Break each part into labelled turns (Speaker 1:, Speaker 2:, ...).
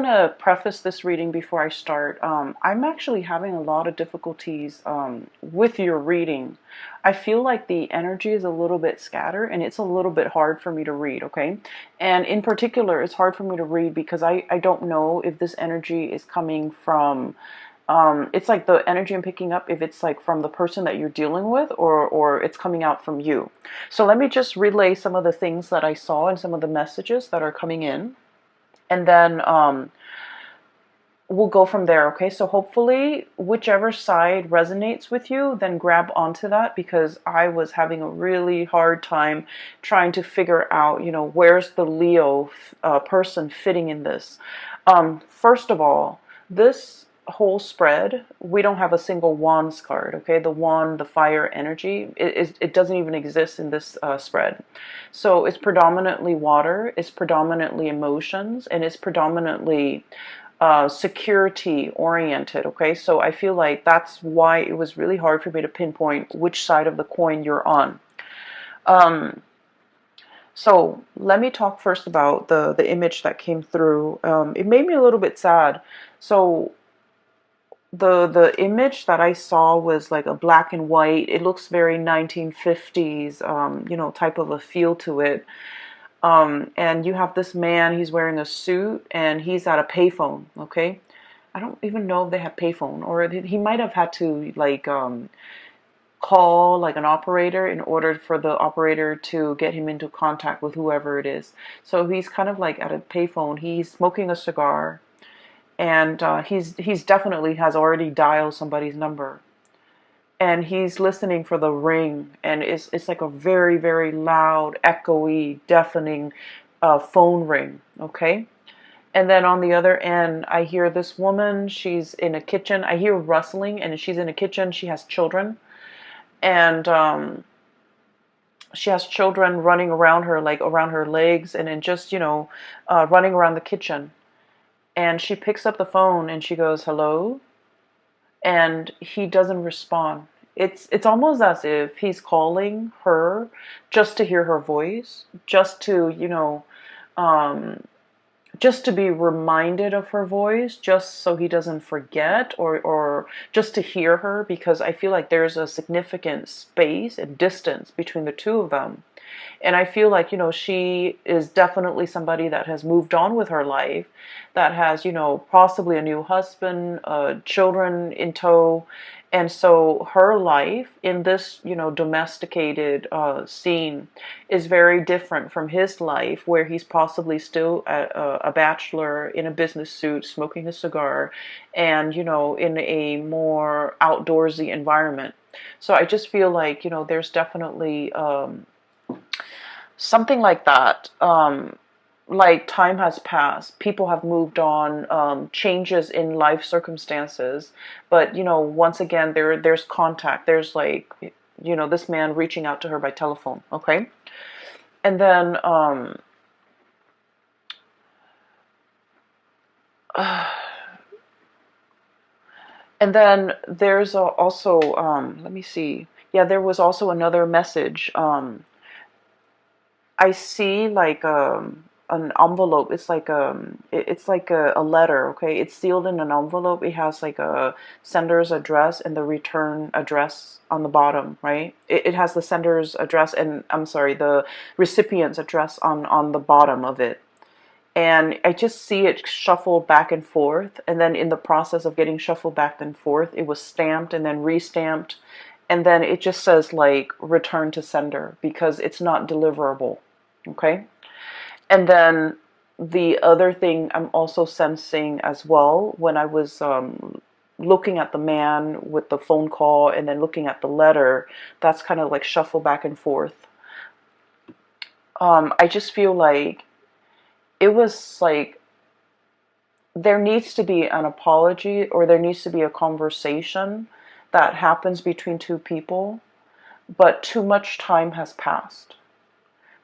Speaker 1: To preface this reading before I start, I'm actually having a lot of difficulties with your reading. I feel like the energy is a little bit scattered and it's a little bit hard for me to read, okay? And in particular, it's hard for me to read because I don't know if this energy is coming from, it's like the energy I'm picking up, if it's like from the person that you're dealing with or it's coming out from you. So let me just relay some of the things that I saw and some of the messages that are coming in. And then we'll go from there, okay? So hopefully whichever side resonates with you, then grab onto that, because I was having a really hard time trying to figure out, where's the Leo person fitting in this. First of all, this whole spread, we don't have a single wands card, okay? The wand, the fire energy, it doesn't even exist in this spread. So it's predominantly water, it's predominantly emotions, and it's predominantly security oriented. Okay, so I feel like that's why it was really hard for me to pinpoint which side of the coin you're on. So let me talk first about the image that came through. It made me a little bit sad. So the image that I saw was like a black and white. It looks very 1950s, type of a feel to it. And you have this man, he's wearing a suit and he's at a payphone, okay? I don't even know if they have payphone, or he might have had to like call like an operator in order for the operator to get him into contact with whoever it is. So he's kind of like at a payphone, he's smoking a cigar, and he's definitely has already dialed somebody's number. And he's listening for the ring, and it's like a very, very loud, echoey, deafening phone ring, okay? And then on the other end, I hear this woman, she's in a kitchen. I hear rustling, and she's in a kitchen. She has children, and she has children running around her, like around her legs, and then just, running around the kitchen. And she picks up the phone, and she goes, hello? And he doesn't respond. It's almost as if he's calling her just to hear her voice, just to, just to be reminded of her voice, just so he doesn't forget, or just to hear her, because I feel like there's a significant space and distance between the two of them. And I feel like, she is definitely somebody that has moved on with her life, that has, possibly a new husband, children in tow. And so her life in this, domesticated scene is very different from his life, where he's possibly still a bachelor in a business suit, smoking a cigar, and, in a more outdoorsy environment. So I just feel like, there's definitely something like that. Like time has passed, people have moved on, changes in life circumstances, but once again there's contact. There's like, this man reaching out to her by telephone, okay? And then there's also let me see. Yeah, there was also another message. I see like an envelope. It's like it's like a letter. Okay, it's sealed in an envelope. It has like a sender's address and the return address on the bottom. Right. It has the sender's address and, I'm sorry, the recipient's address on the bottom of it. And I just see it shuffled back and forth. And then in the process of getting shuffled back and forth, it was stamped and then re-stamped. And then it just says like return to sender because it's not deliverable. Okay. And then the other thing I'm also sensing as well, when I was looking at the man with the phone call and then looking at the letter, that's kind of like shuffle back and forth. I just feel like it was like there needs to be an apology, or there needs to be a conversation that happens between two people, but too much time has passed.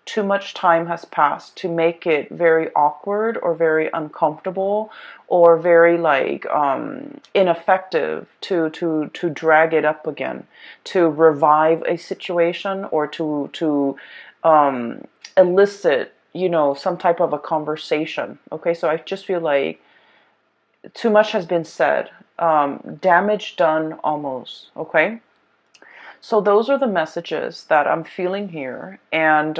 Speaker 1: Too much time has passed to make it very awkward or very uncomfortable or very like ineffective to drag it up again, to revive a situation, or to elicit some type of a conversation. Okay, so I just feel like too much has been said. Damage done almost. Okay. So those are the messages that I'm feeling here. And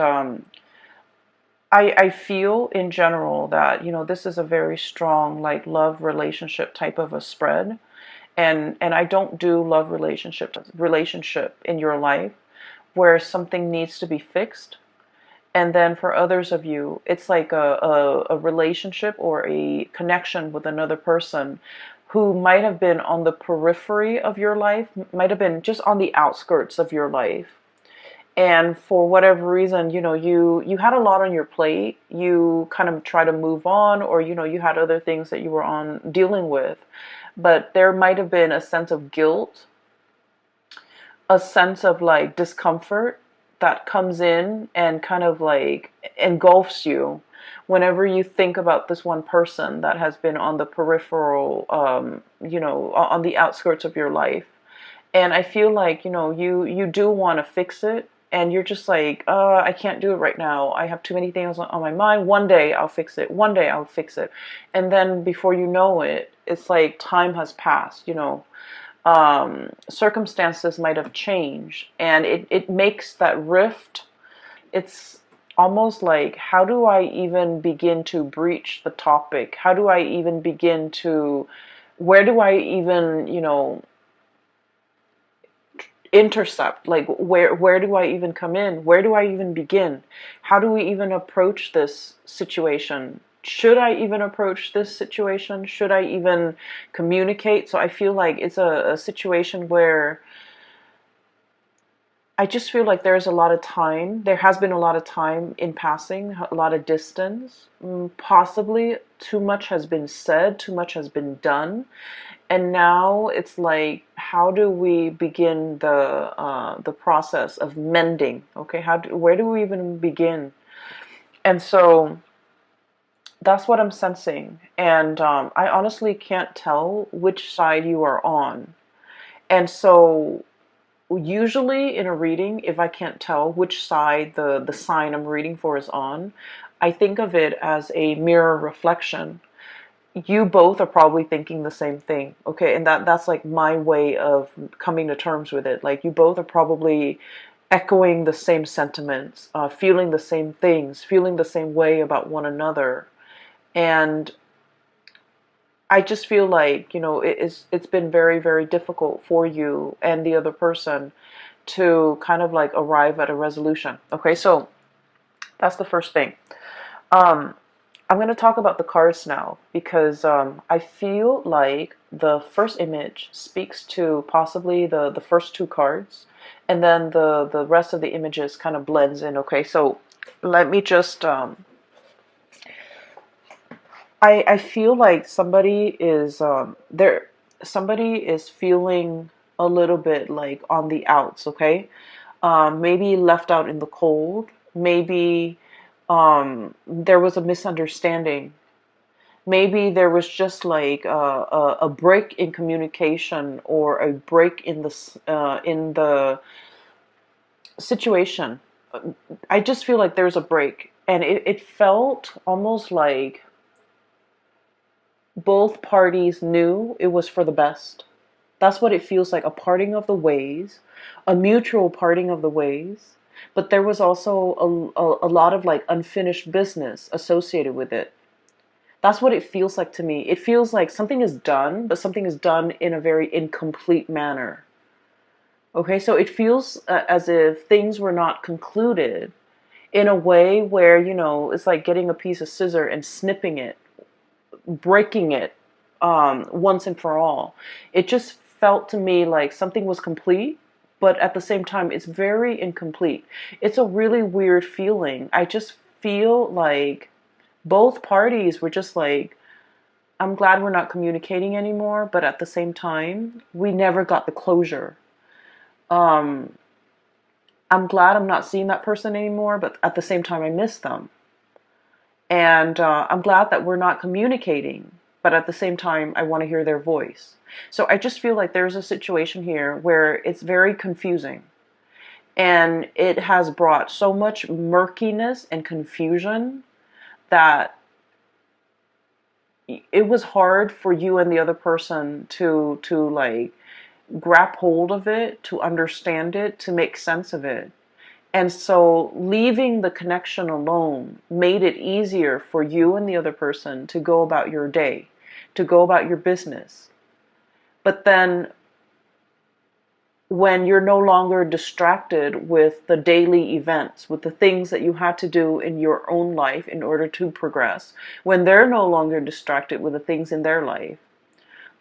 Speaker 1: I feel in general that, this is a very strong, like, love relationship type of a spread. And I don't do love relationship in your life where something needs to be fixed. And then for others of you, it's like a relationship or a connection with another person who might have been on the periphery of your life, might have been just on the outskirts of your life. And for whatever reason, you had a lot on your plate. You kind of try to move on, or, you had other things that you were on dealing with. But there might have been a sense of guilt, a sense of like discomfort that comes in and kind of like engulfs you whenever you think about this one person that has been on the peripheral, on the outskirts of your life. And I feel like, you do want to fix it. And you're just like, I can't do it right now. I have too many things on my mind. One day I'll fix it. One day I'll fix it. And then before you know it, it's like time has passed, circumstances might have changed, and it makes that rift. It's almost like, how do I even begin to breach the topic? How do I even begin to, where do I even, intercept? Like, where do I even come in? Where do I even begin? How do we even approach this situation? Should I even approach this situation? Should I even communicate? So I feel like it's a situation where I just feel like there's a lot of time. There has been a lot of time in passing, a lot of distance. Possibly too much has been said, too much has been done. And now it's like, how do we begin the process of mending? Okay, where do we even begin? And so that's what I'm sensing. And I honestly can't tell which side you are on. And so usually in a reading, if I can't tell which side the sign I'm reading for is on, I think of it as a mirror reflection. You both are probably thinking the same thing. Okay, and that's like my way of coming to terms with it. Like, you both are probably echoing the same sentiments, feeling the same things, feeling the same way about one another. And I just feel like, it's been very, very difficult for you and the other person to kind of like arrive at a resolution. Okay, so that's the first thing. Um, I'm going to talk about the cards now, because I feel like the first image speaks to possibly the first two cards, and then the rest of the images kind of blends in. Okay, so let me just I feel like somebody is there. Somebody is feeling a little bit like on the outs. Okay, maybe left out in the cold. Maybe there was a misunderstanding. Maybe there was just like a break in communication, or a break in the situation. I just feel like there's a break, and it felt almost like both parties knew it was for the best. That's what it feels like, a parting of the ways, a mutual parting of the ways. But there was also a lot of like unfinished business associated with it. That's what it feels like to me. It feels like something is done, but something is done in a very incomplete manner. Okay, so it feels as if things were not concluded in a way where, it's like getting a piece of scissor and snipping it, breaking it once and for all. It just felt to me like something was complete, but at the same time, it's very incomplete. It's a really weird feeling. I just feel like both parties were just like, I'm glad we're not communicating anymore, but at the same time, we never got the closure. Um, I'm glad I'm not seeing that person anymore, but at the same time, I miss them. And I'm glad that we're not communicating, but at the same time, I want to hear their voice. So I just feel like there's a situation here where it's very confusing. And it has brought so much murkiness and confusion that it was hard for you and the other person to like grab hold of it, to understand it, to make sense of it. And so leaving the connection alone made it easier for you and the other person to go about your day, to go about your business. But then when you're no longer distracted with the daily events, with the things that you had to do in your own life in order to progress, when they're no longer distracted with the things in their life,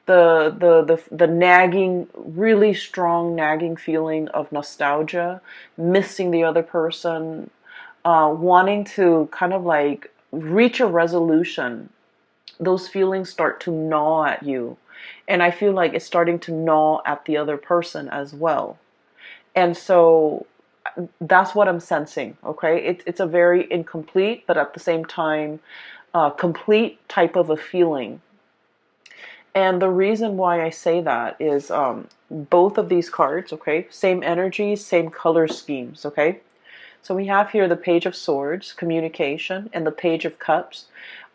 Speaker 1: the nagging, really strong nagging feeling of nostalgia, missing the other person, wanting to kind of like reach a resolution, those feelings start to gnaw at you. And I feel like it's starting to gnaw at the other person as well. And so that's what I'm sensing, okay? It's a very incomplete, but at the same time, complete type of a feeling. And the reason why I say that is both of these cards, okay, same energies, same color schemes, okay? So we have here the Page of Swords, communication, and the Page of Cups.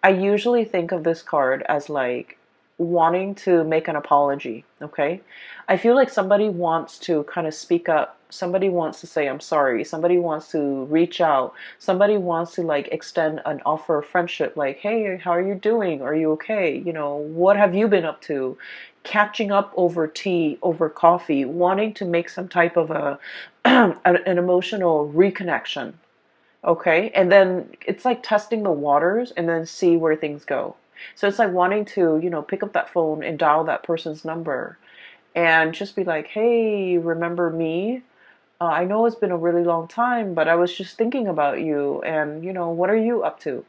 Speaker 1: I usually think of this card as like wanting to make an apology, okay? I feel like somebody wants to kind of speak up. Somebody wants to say, I'm sorry. Somebody wants to reach out. Somebody wants to like extend an offer of friendship, like, hey, how are you doing? Are you okay? You know, what have you been up to? Catching up over tea, over coffee, wanting to make some type of a an emotional reconnection. Okay. And then it's like testing the waters and then see where things go. So it's like wanting to, pick up that phone and dial that person's number and just be like, hey, remember me? I know it's been a really long time, but I was just thinking about you and, what are you up to?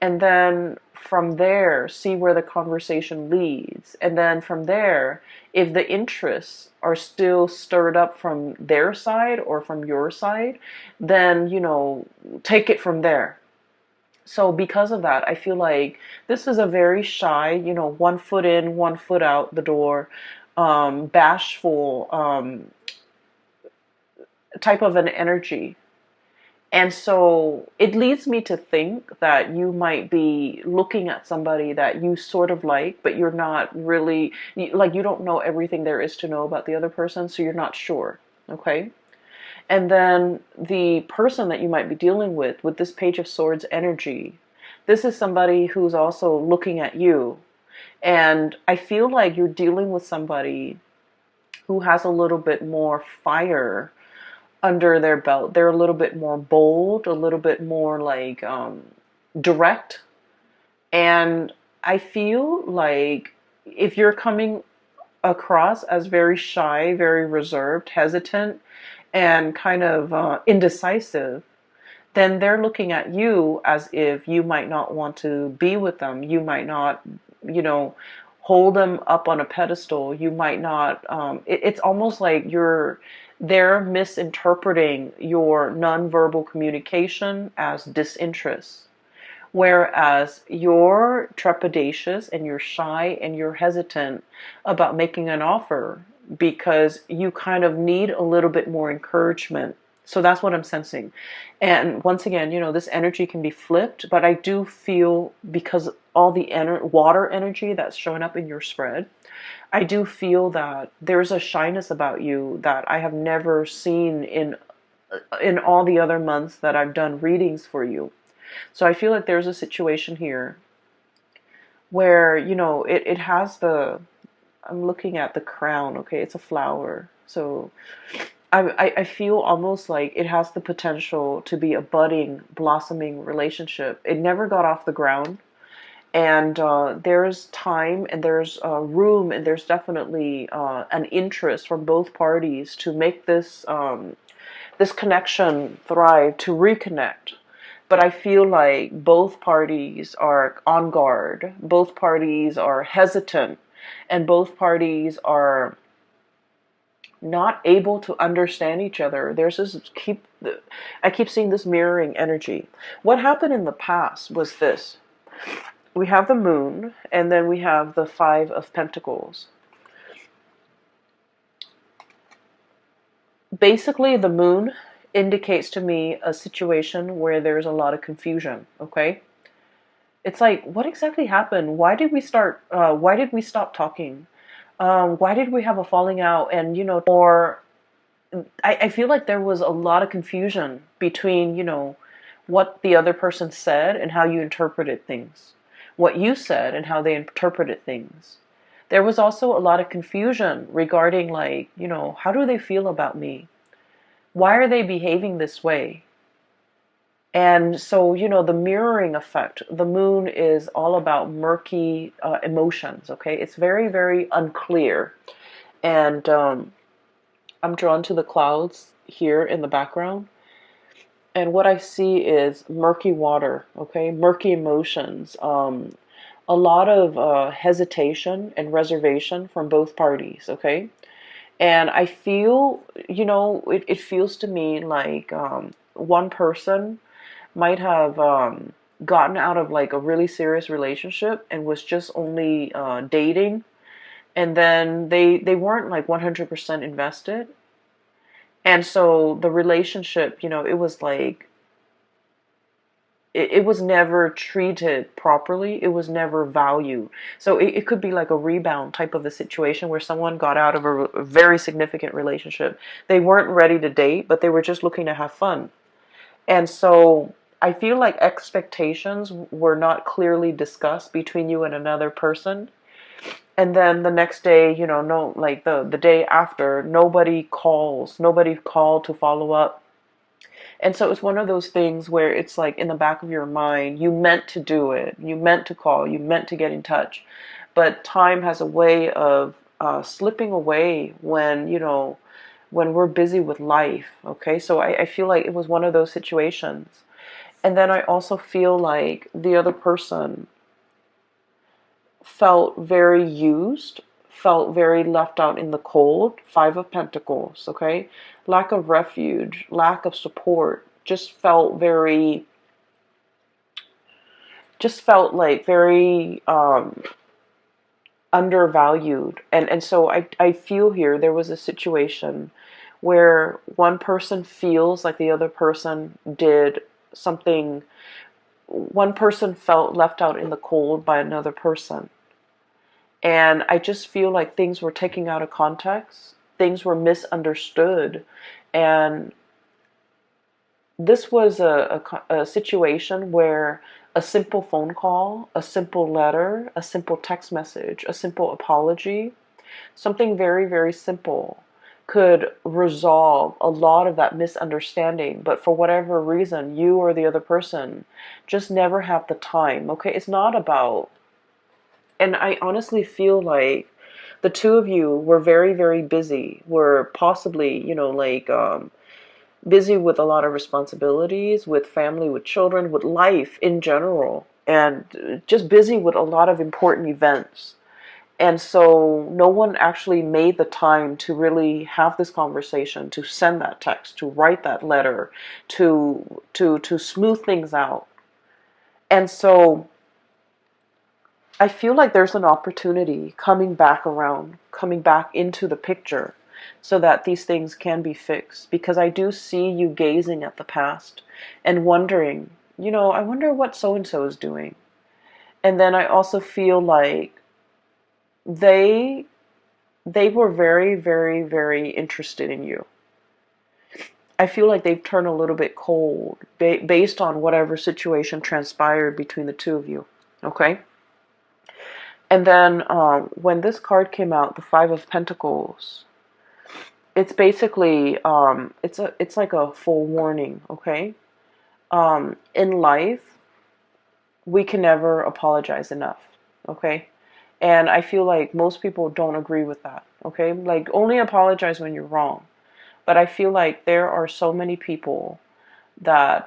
Speaker 1: And then from there, see where the conversation leads. And then from there, if the interests are still stirred up from their side or from your side, then, take it from there. So because of that, I feel like this is a very shy, 1 foot in, 1 foot out the door, bashful type of an energy. And so it leads me to think that you might be looking at somebody that you sort of like, but you're not really, like, you don't know everything there is to know about the other person, so you're not sure. Okay? And then the person that you might be dealing with this Page of Swords energy, this is somebody who's also looking at you. And I feel like you're dealing with somebody who has a little bit more fire under their belt. They're a little bit more bold, a little bit more like direct. And I feel like if you're coming across as very shy, very reserved, hesitant, and kind of indecisive, then they're looking at you as if you might not want to be with them. You might not, you know, hold them up on a pedestal. You might not, it's almost like they're misinterpreting your nonverbal communication as disinterest. Whereas you're trepidatious and you're shy and you're hesitant about making an offer because you kind of need a little bit more encouragement. So that's what I'm sensing. And once again, this energy can be flipped, but I do feel because all the water energy that's showing up in your spread, I do feel that there's a shyness about you that I have never seen in all the other months that I've done readings for you. So I feel like there's a situation here where, it has I'm looking at the crown, okay? It's a flower. So I feel almost like it has the potential to be a budding, blossoming relationship. It never got off the ground. And there's time and there's room and there's definitely an interest from both parties to make this connection thrive, to reconnect. But I feel like both parties are on guard, both parties are hesitant, and both parties are not able to understand each other. I keep seeing this mirroring energy. What happened in the past was this. We have the moon, and then we have the Five of Pentacles. Basically, the moon indicates to me a situation where there's a lot of confusion, okay? It's like, what exactly happened? Why did we stop talking? Why did we have a falling out? And, or I feel like there was a lot of confusion between, what the other person said and how you interpreted things, what you said and how they interpreted things. There was also a lot of confusion regarding, like, how do they feel about me? Why are they behaving this way? And so, the mirroring effect, the moon is all about murky emotions, okay? It's very, very unclear. And I'm drawn to the clouds here in the background. And what I see is murky water, okay? Murky emotions. A lot of hesitation and reservation from both parties, okay? And I feel, it feels to me like one person might have gotten out of like a really serious relationship and was just only dating, and then they weren't like 100% invested, and so the relationship, it was like it was never treated properly. It was never valued. So it could be like a rebound type of a situation where someone got out of a very significant relationship. They weren't ready to date, but they were just looking to have fun. And so I feel like expectations were not clearly discussed between you and another person. And then the next day, no, like the day after, nobody called to follow up. And so it's one of those things where it's like in the back of your mind, you meant to do it, you meant to call, you meant to get in touch. But time has a way of slipping away when, when we're busy with life. Okay, so I feel like it was one of those situations. And then I also feel like the other person felt very used, felt very left out in the cold. Five of Pentacles, okay? Lack of refuge, lack of support, just felt like very undervalued. And so I feel here there was a situation where one person feels like the other person did something, one person felt left out in the cold by another person. And I just feel like things were taken out of context, things were misunderstood. And this was a situation where a simple phone call, a simple letter, a simple text message, a simple apology, something very, very simple could resolve a lot of that misunderstanding. But for whatever reason, you or the other person just never have the time. Okay, it's not about, and I honestly feel like the two of you were very, very busy, were possibly, like busy with a lot of responsibilities, with family, with children, with life in general, and just busy with a lot of important events. And so no one actually made the time to really have this conversation, to send that text, to write that letter, to smooth things out. And so I feel like there's an opportunity coming back around, coming back into the picture so that these things can be fixed. Because I do see you gazing at the past and wondering, I wonder what so and so is doing. And then I also feel like they they were very, very, very interested in you. I feel like they've turned a little bit cold based on whatever situation transpired between the two of you. Okay? And then when this card came out, the Five of Pentacles, it's basically it's like a full warning. Okay, in life we can never apologize enough. Okay, and I feel like most people don't agree with that. Okay, like only apologize when you're wrong. But I feel like there are so many people that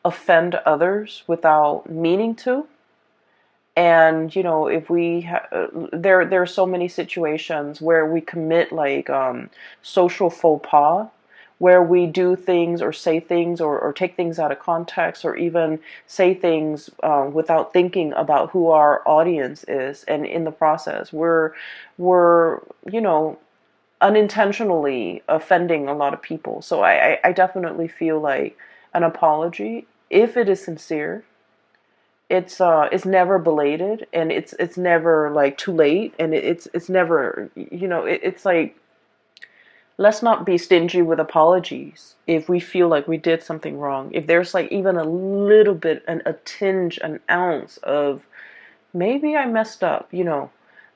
Speaker 1: offend others without meaning to. And if there are so many situations where we commit like social faux pas, where we do things or say things or take things out of context, or even say things without thinking about who our audience is, and in the process we're unintentionally offending a lot of people. So I definitely feel like an apology, if it is sincere, it's never belated, and it's never like too late, and it's never, it's like, let's not be stingy with apologies if we feel like we did something wrong. If there's like even a little bit, a tinge, an ounce of maybe I messed up,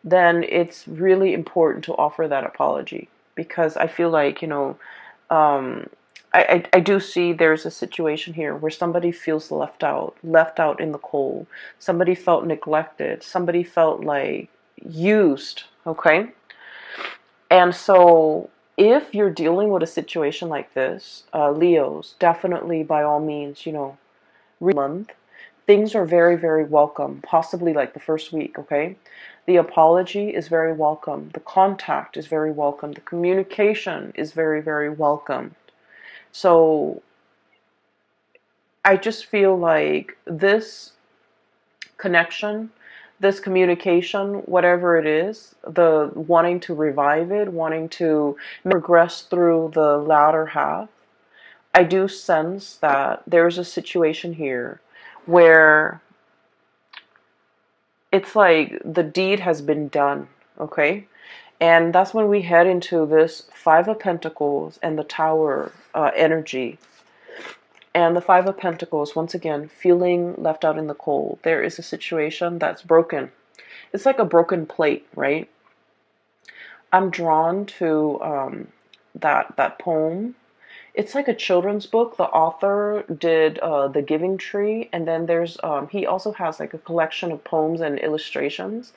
Speaker 1: then it's really important to offer that apology, because I feel like, um, I do see there's a situation here where somebody feels left out in the cold. Somebody felt neglected. Somebody felt like used. Okay. And so if you're dealing with a situation like this, Leos, definitely by all means, month, things are very, very welcome, possibly like the first week, okay? The apology is very welcome. The contact is very welcome. The communication is very, very welcome. So I just feel like this connection, this communication, whatever it is, the wanting to revive it, wanting to progress through the latter half, I do sense that there's a situation here where it's like the deed has been done, okay? And that's when we head into this Five of Pentacles and the Tower energy. And the Five of Pentacles, once again, feeling left out in the cold. There is a situation that's broken. It's like a broken plate, right? I'm drawn to that poem. It's like a children's book. The author did The Giving Tree, and then there's he also has like a collection of poems and illustrations.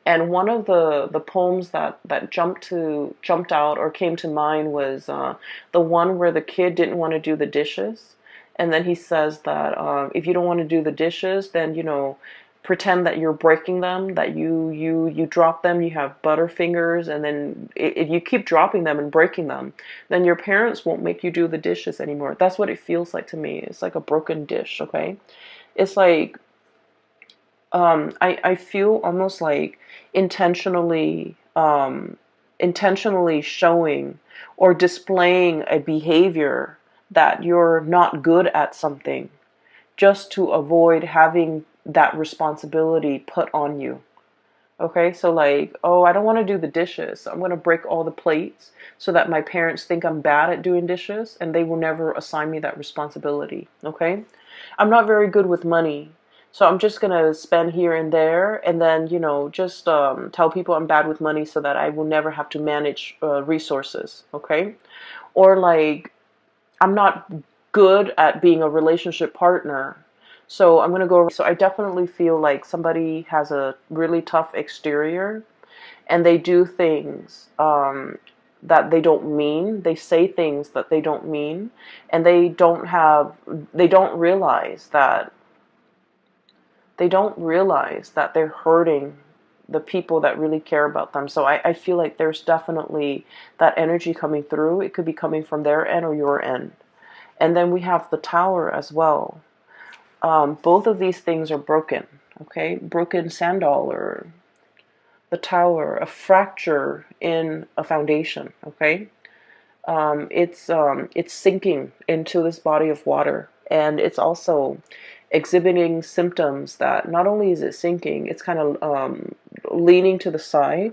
Speaker 1: And one of the poems that jumped out or came to mind was the one where the kid didn't want to do the dishes, and then he says that if you don't want to do the dishes, then pretend that you're breaking them, that you drop them, you have butterfingers, and then if you keep dropping them and breaking them, then your parents won't make you do the dishes anymore. That's what it feels like to me. It's like a broken dish, okay? It's like I feel almost like intentionally intentionally showing or displaying a behavior that you're not good at something, just to avoid having that responsibility put on you. Okay, so like, oh, I don't want to do the dishes, so I'm going to break all the plates so that my parents think I'm bad at doing dishes and they will never assign me that responsibility. Okay, I'm not very good with money, so I'm just going to spend here and there, and then, just tell people I'm bad with money so that I will never have to manage resources. Okay, or like, I'm not good at being a relationship partner. So I'm going to go. So I definitely feel like somebody has a really tough exterior, and they do things that they don't mean. They say things that they don't mean, and they don't realize that they're hurting the people that really care about them. So I feel like there's definitely that energy coming through. It could be coming from their end or your end. And then we have the Tower as well. Both of these things are broken, okay? Broken sandal, or the Tower, a fracture in a foundation, okay? It's sinking into this body of water, and it's also exhibiting symptoms that not only is it sinking, it's kind of leaning to the side,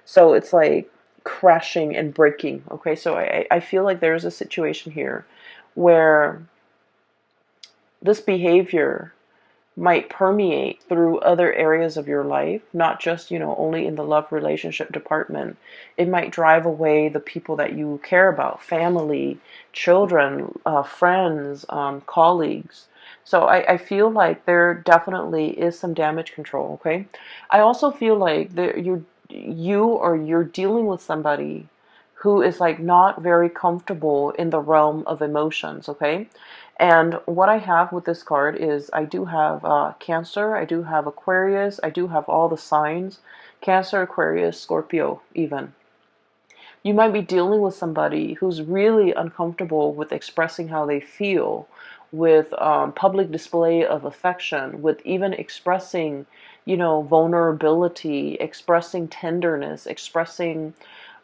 Speaker 1: so it's like crashing and breaking. Okay, so I feel like there's a situation here where this behavior might permeate through other areas of your life, not just, only in the love relationship department. It might drive away the people that you care about, family, children, friends, colleagues. So I feel like there definitely is some damage control, okay? I also feel like you're dealing with somebody who is like not very comfortable in the realm of emotions, okay? And what I have with this card is I do have Cancer, I do have Aquarius, I do have all the signs, Cancer, Aquarius, Scorpio even. You might be dealing with somebody who's really uncomfortable with expressing how they feel, with public display of affection, with even expressing, vulnerability, expressing tenderness, expressing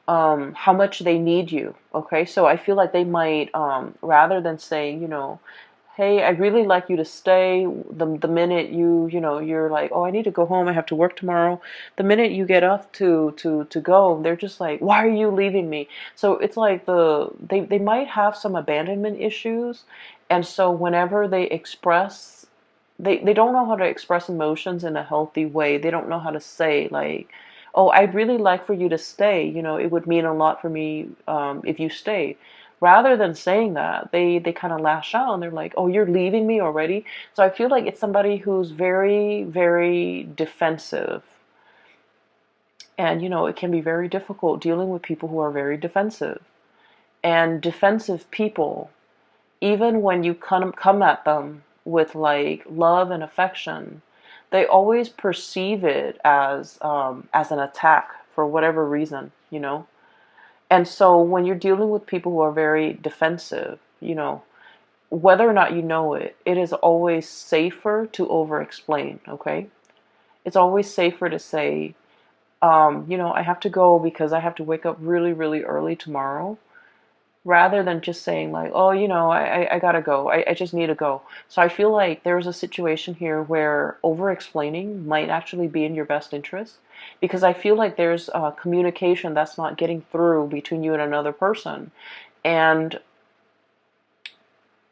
Speaker 1: how much they need you. Okay, so I feel like they might, rather than saying, hey, I'd really like you to stay. The minute you're like, oh, I need to go home. I have to work tomorrow. The minute you get up to go, they're just like, why are you leaving me? So it's like they might have some abandonment issues, and so whenever they express, they don't know how to express emotions in a healthy way. They don't know how to say like, oh, I'd really like for you to stay. It would mean a lot for me if you stayed. Rather than saying that, they kind of lash out and they're like, oh, you're leaving me already? So I feel like it's somebody who's very, very defensive. And, it can be very difficult dealing with people who are very defensive. And defensive people, even when you come at them with like love and affection, they always perceive it as an attack for whatever reason. And so when you're dealing with people who are very defensive, whether or not you know it, it is always safer to over explain, okay? It's always safer to say, I have to go because I have to wake up really, really early tomorrow, rather than just saying like, oh, I gotta go. I just need to go. So I feel like there's a situation here where over explaining might actually be in your best interest, because I feel like there's communication that's not getting through between you and another person. And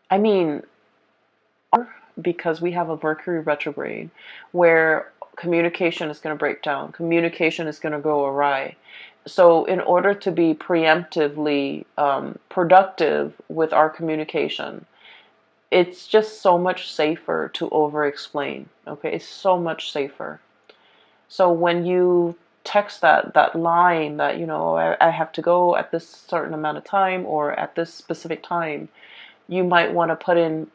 Speaker 1: I mean, because we have a Mercury retrograde where communication is going to break down, communication is going to go awry. So, in order to be preemptively productive with our communication, it's just so much safer to over explain. Okay, it's so much safer. So, when you text that line that, I have to go at this certain amount of time or at this specific time, you might want to put in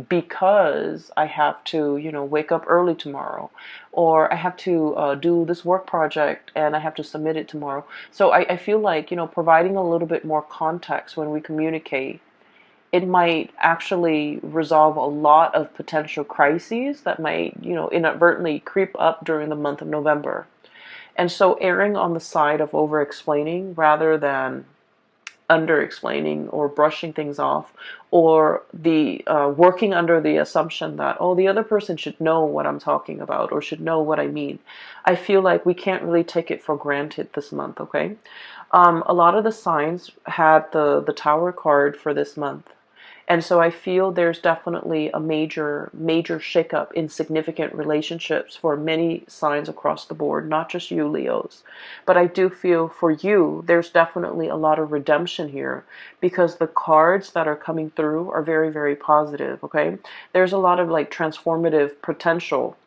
Speaker 1: because I have to, wake up early tomorrow, or I have to do this work project and I have to submit it tomorrow. So I feel like, providing a little bit more context when we communicate, it might actually resolve a lot of potential crises that might, inadvertently creep up during the month of November. And so erring on the side of over explaining rather than under explaining or brushing things off, or the working under the assumption that, oh, the other person should know what I'm talking about or should know what I mean. I feel like we can't really take it for granted this month. Okay, a lot of the signs had the Tower card for this month. And so I feel there's definitely a major, major shakeup in significant relationships for many signs across the board, not just you, Leos. But I do feel for you, there's definitely a lot of redemption here, because the cards that are coming through are very, very positive, okay? There's a lot of like transformative potential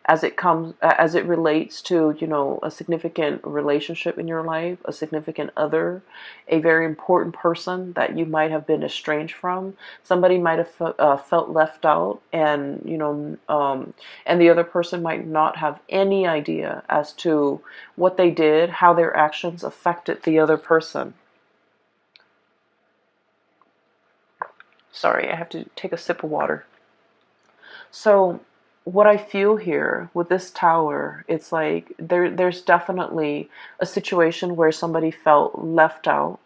Speaker 1: as it relates to, a significant relationship in your life, a significant other, a very important person that you might have been estranged from. Somebody might have felt left out, and and the other person might not have any idea as to what they did, how their actions affected the other person. Sorry, I have to take a sip of water. So what I feel here with this tower, it's like there's definitely a situation where somebody felt left out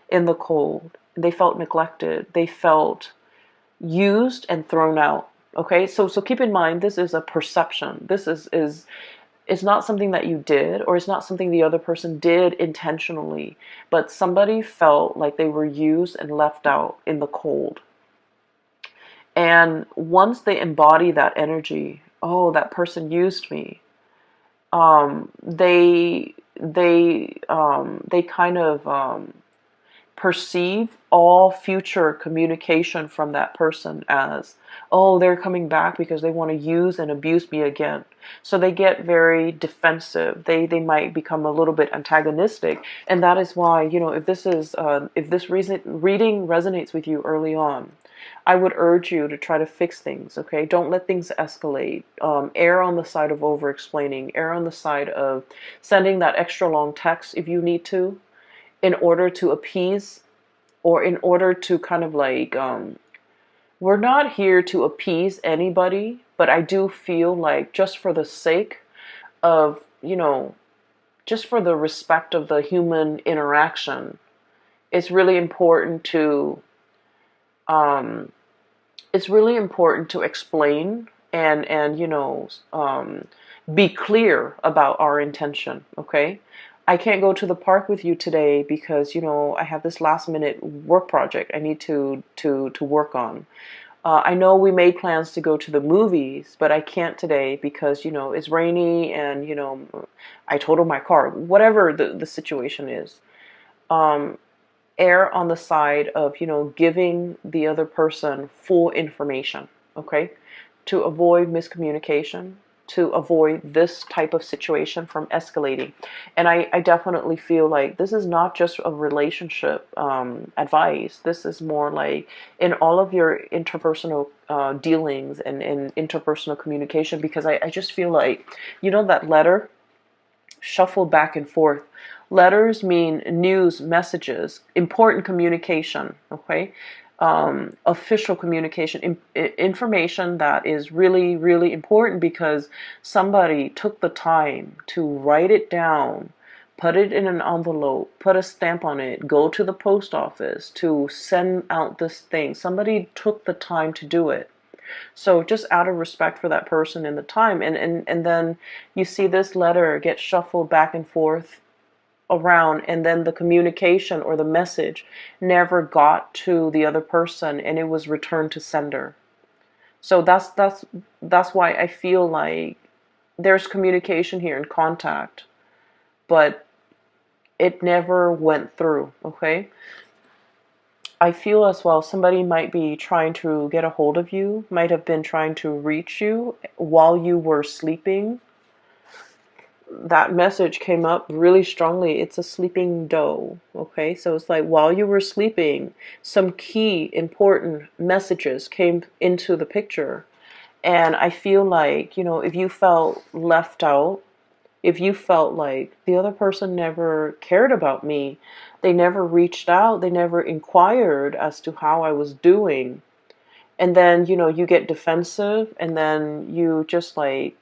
Speaker 1: in the cold. They felt neglected. They felt used and thrown out. Okay, so keep in mind, this is a perception. This is it's not something that you did, or it's not something the other person did intentionally, but somebody felt like they were used and left out in the cold. And once they embody that energy, oh, that person used me. They kind of perceive all future communication from that person as, oh, they're coming back because they want to use and abuse me again. So they get very defensive. They might become a little bit antagonistic, and that is why, if this reading resonates with you early on, I would urge you to try to fix things, okay? Don't let things escalate. Err on the side of over explaining. Err on the side of sending that extra long text if you need to, in order to appease, or in order to kind of like, we're not here to appease anybody, but I do feel like just for the sake of, just for the respect of the human interaction, it's really important to it's really important to explain and be clear about our intention. Okay, I can't go to the park with you today because I have this last minute work project I need to work on. I know we made plans to go to the movies, but I can't today because it's rainy and I totaled my car. Whatever the situation is, err on the side of giving the other person full information. Okay, to avoid miscommunication, to avoid this type of situation from escalating. And I definitely feel like this is not just a relationship advice. This is more like in all of your interpersonal dealings and interpersonal communication, because I just feel like that letter shuffled back and forth. Letters mean news, messages, important communication, okay? Official communication, information that is really, really important because somebody took the time to write it down, put it in an envelope, put a stamp on it, go to the post office to send out this thing. Somebody took the time to do it. So just out of respect for that person and the time, and then you see this letter get shuffled back and forth around, and then the communication or the message never got to the other person and it was returned to sender. So that's why I feel like there's communication here and contact, but it never went through, okay? I feel as well somebody might be trying to get a hold of you, might have been trying to reach you while you were sleeping. That message came up really strongly. It's a sleeping doe, okay? So it's like while you were sleeping, some key important messages came into the picture. And I feel like, if you felt left out, if you felt like the other person never cared about me, they never reached out, they never inquired as to how I was doing, and then you get defensive, and then you just like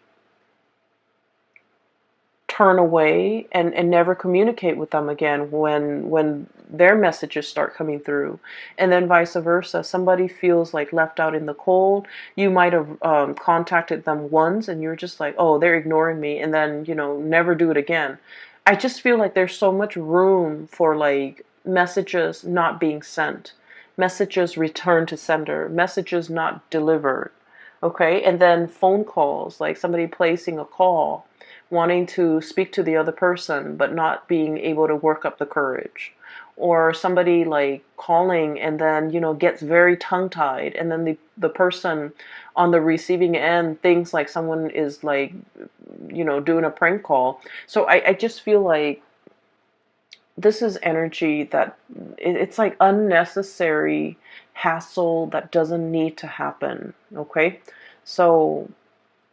Speaker 1: turn away and never communicate with them again when their messages start coming through. And then vice versa, somebody feels like left out in the cold. You might have contacted them once and you're just like, oh, they're ignoring me, and then never do it again. I just feel like there's so much room for like messages not being sent, messages returned to sender, messages not delivered. Okay, and then phone calls, like somebody placing a call, wanting to speak to the other person, but not being able to work up the courage. Or somebody like calling and then, gets very tongue tied, and then the person on the receiving end thinks like someone is like, doing a prank call. So I just feel like this is energy that it's like unnecessary hassle that doesn't need to happen. Okay, so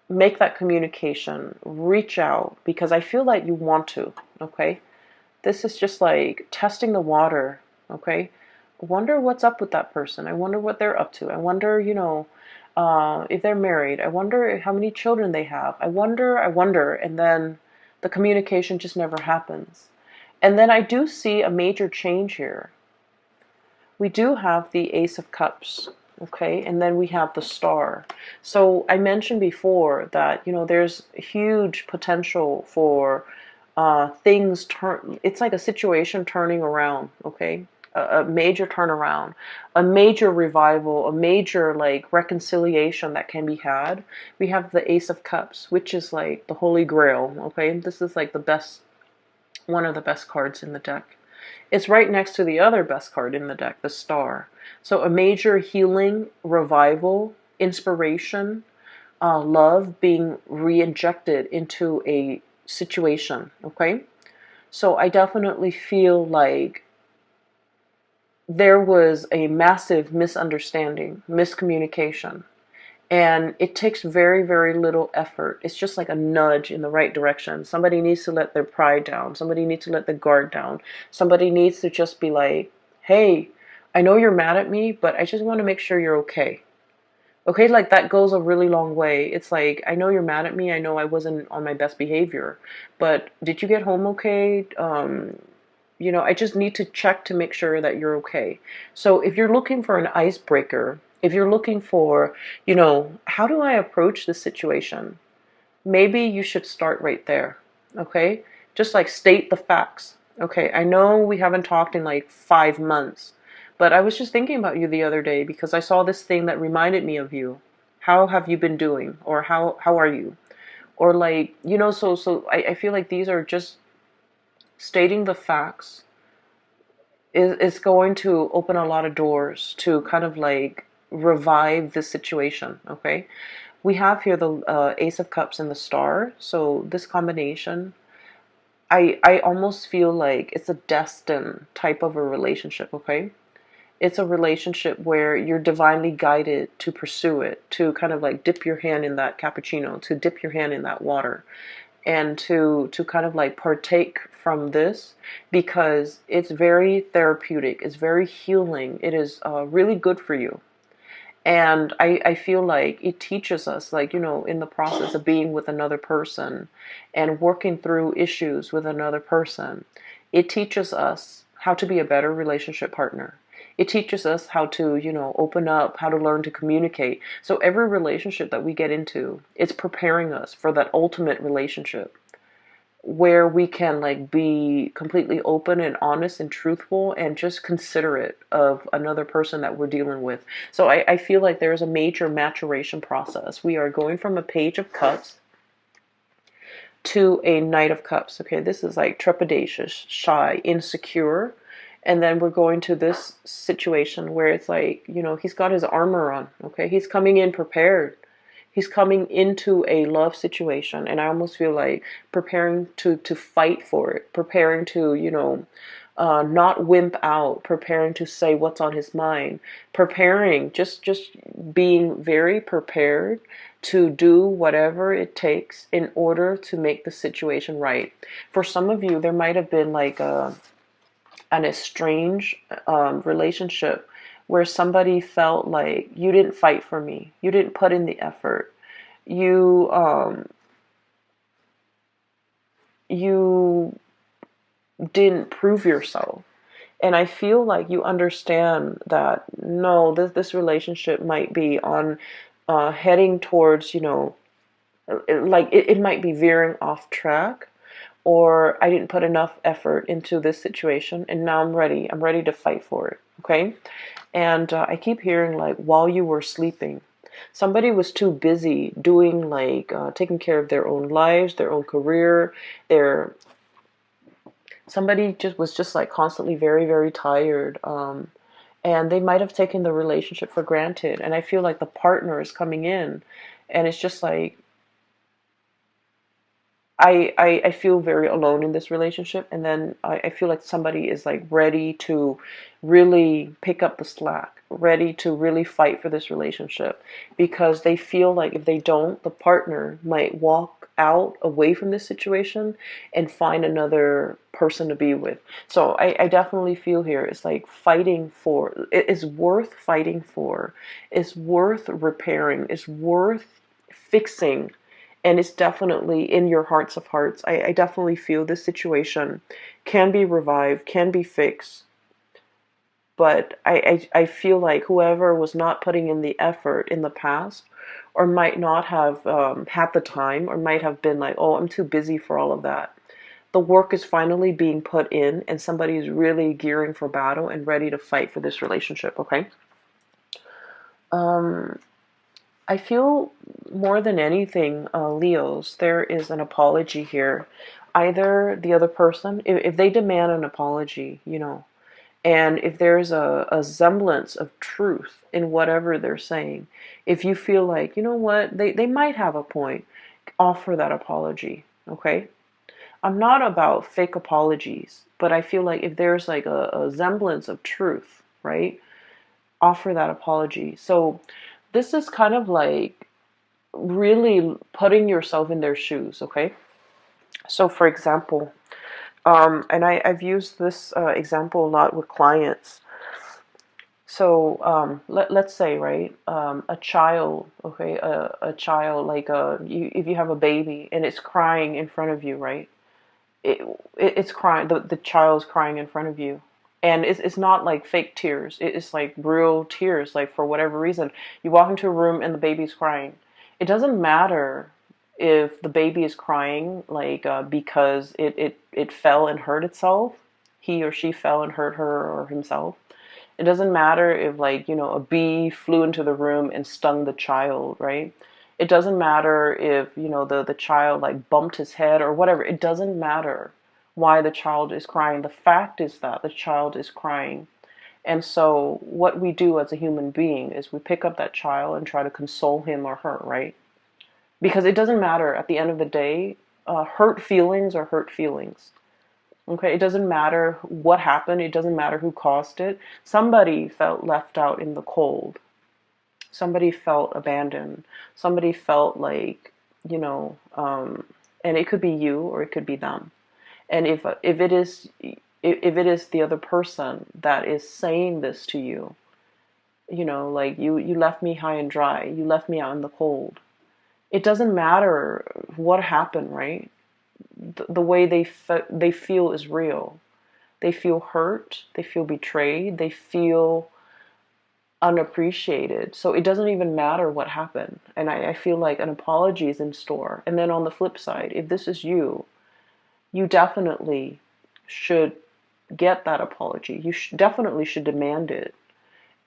Speaker 1: make that communication, reach out, because I feel like you want to. Okay, this is just like testing the water. Okay, I wonder what's up with that person. I wonder what they're up to. I wonder, if they're married. I wonder how many children they have. I wonder, and then the communication just never happens. And then I do see a major change here. We do have the Ace of Cups, okay, and then we have the Star. So I mentioned before that there's huge potential for things turn. It's like a situation turning around, okay, a major turnaround, a major revival, a major like reconciliation that can be had. We have the Ace of Cups, which is like the Holy Grail, okay. This is like the best, one of the best cards in the deck. It's right next to the other best card in the deck, the Star. So a major healing, revival, inspiration, love being re-injected into a situation, okay? So I definitely feel like there was a massive misunderstanding, miscommunication. And it takes very, very little effort. It's just like a nudge in the right direction. Somebody needs to let their pride down. Somebody needs to let the guard down. Somebody needs to just be like, hey, I know you're mad at me, but I just want to make sure you're okay. Okay, like that goes a really long way. It's like, I know you're mad at me. I know I wasn't on my best behavior, but did you get home okay? I just need to check to make sure that you're okay. So if you're looking for an icebreaker, If you're looking for, how do I approach this situation? Maybe you should start right there. Okay? Just like state the facts. Okay, I know we haven't talked in like 5 months, but I was just thinking about you the other day because I saw this thing that reminded me of you. How have you been doing? Or how are you? Or like, I feel like these are just stating the facts is going to open a lot of doors to kind of like revive the situation. Okay, we have here the Ace of Cups and the Star, so this combination, I almost feel like it's a destined type of a relationship. Okay, it's a relationship where you're divinely guided to pursue it, to kind of like dip your hand in that cappuccino, to dip your hand in that water, and to kind of like partake from this, because it's very therapeutic, it's very healing, it is really good for you. And I feel like it teaches us, like, in the process of being with another person and working through issues with another person, it teaches us how to be a better relationship partner. It teaches us how to, open up, how to learn to communicate. So every relationship that we get into, it's preparing us for that ultimate relationship where we can like be completely open and honest and truthful and just considerate of another person that we're dealing with. So I feel like there's a major maturation process. We are going from a Page of Cups to a Knight of Cups. Okay, this is like trepidatious, shy, insecure. And then we're going to this situation where it's like, he's got his armor on. Okay, he's coming in prepared. He's coming into a love situation, and I almost feel like preparing to fight for it, preparing to, not wimp out, preparing to say what's on his mind, preparing, just being very prepared to do whatever it takes in order to make the situation right. For some of you, there might have been like an estranged relationship where somebody felt like you didn't fight for me, you didn't put in the effort, you didn't prove yourself. And I feel like you understand that no, this relationship might be on heading towards, like it might be veering off track, or I didn't put enough effort into this situation, and now I'm ready to fight for it. Okay, and I keep hearing like while you were sleeping, somebody was too busy doing like taking care of their own lives, their own career, their somebody just was just like constantly very, very tired, and they might have taken the relationship for granted. And I feel like the partner is coming in, and it's just like I feel very alone in this relationship, and then I feel like somebody is like ready to really pick up the slack, ready to really fight for this relationship, because they feel like if they don't, the partner might walk out away from this situation and find another person to be with. So I definitely feel here it's like fighting for, it is worth fighting for, it's worth repairing, it's worth fixing, and it's definitely in your hearts of hearts. I definitely feel this situation can be revived, can be fixed, but I feel like whoever was not putting in the effort in the past, or might not have had the time, or might have been like, oh, I'm too busy for all of that. The work is finally being put in, and somebody is really gearing for battle and ready to fight for this relationship, okay? Um, I feel more than anything, Leos, there is an apology here. Either the other person, if they demand an apology, and if there's a semblance of truth in whatever they're saying, if you feel like, you know what, they might have a point, offer that apology, okay? I'm not about fake apologies, but I feel like if there's like a semblance of truth, right? Offer that apology. So this is kind of like really putting yourself in their shoes, okay? So for example, and I've used this example a lot with clients. So let's say, right, a child, okay, a child, like if you have a baby and it's crying in front of you, right? It, it's crying, the child's crying in front of you. And it's not like fake tears. It's like real tears. Like for whatever reason, you walk into a room and the baby's crying. It doesn't matter if the baby is crying like because it fell and hurt itself. He or she fell and hurt her or himself. It doesn't matter if, like, a bee flew into the room and stung the child, right? It doesn't matter if, the child like bumped his head or whatever. It doesn't matter why the child is crying. The fact is that the child is crying. And so what we do as a human being is we pick up that child and try to console him or her, right? Because it doesn't matter at the end of the day, hurt feelings are hurt feelings. Okay, it doesn't matter what happened, it doesn't matter who caused it. Somebody felt left out in the cold. Somebody felt abandoned. Somebody felt like, you know, and it could be you or it could be them. And if it is the other person that is saying this to you, like you left me high and dry, you left me out in the cold. It doesn't matter what happened, right? The way they feel is real. They feel hurt, they feel betrayed, they feel unappreciated. So it doesn't even matter what happened. And I feel like an apology is in store. And then on the flip side, if this is you, you definitely should get that apology. You definitely should demand it.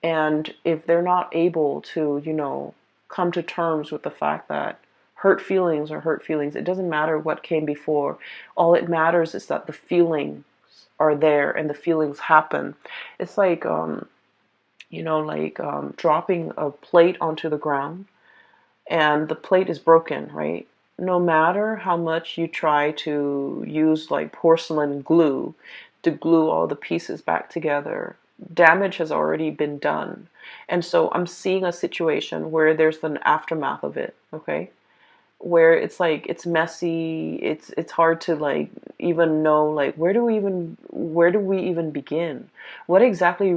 Speaker 1: And if they're not able to, come to terms with the fact that hurt feelings are hurt feelings, it doesn't matter what came before. All it matters is that the feelings are there and the feelings happen. It's like, dropping a plate onto the ground and the plate is broken, right? No matter how much you try to use like porcelain glue to glue all the pieces back together, damage has already been done. And so I'm seeing a situation where there's an aftermath of it, okay? Where it's like it's messy, it's hard to like even know like where do we even begin? What exactly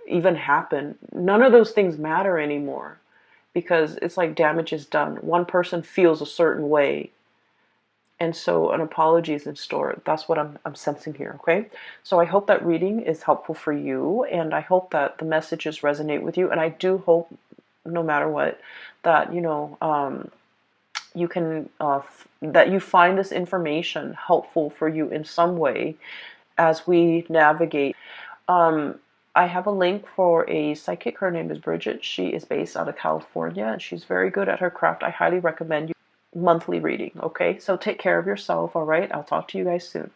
Speaker 1: even happened? None of those things matter anymore because it's like damage is done. One person feels a certain way, and so an apology is in store. That's what I'm sensing here, okay? So I hope that reading is helpful for you, and I hope that the messages resonate with you, and I do hope, no matter what, that you can that you find this information helpful for you in some way as we navigate. Um, I have a link for a psychic. Her name is Bridget. She is based out of California and she's very good at her craft. I highly recommend you monthly reading. Okay, so take care of yourself. All right, I'll talk to you guys soon.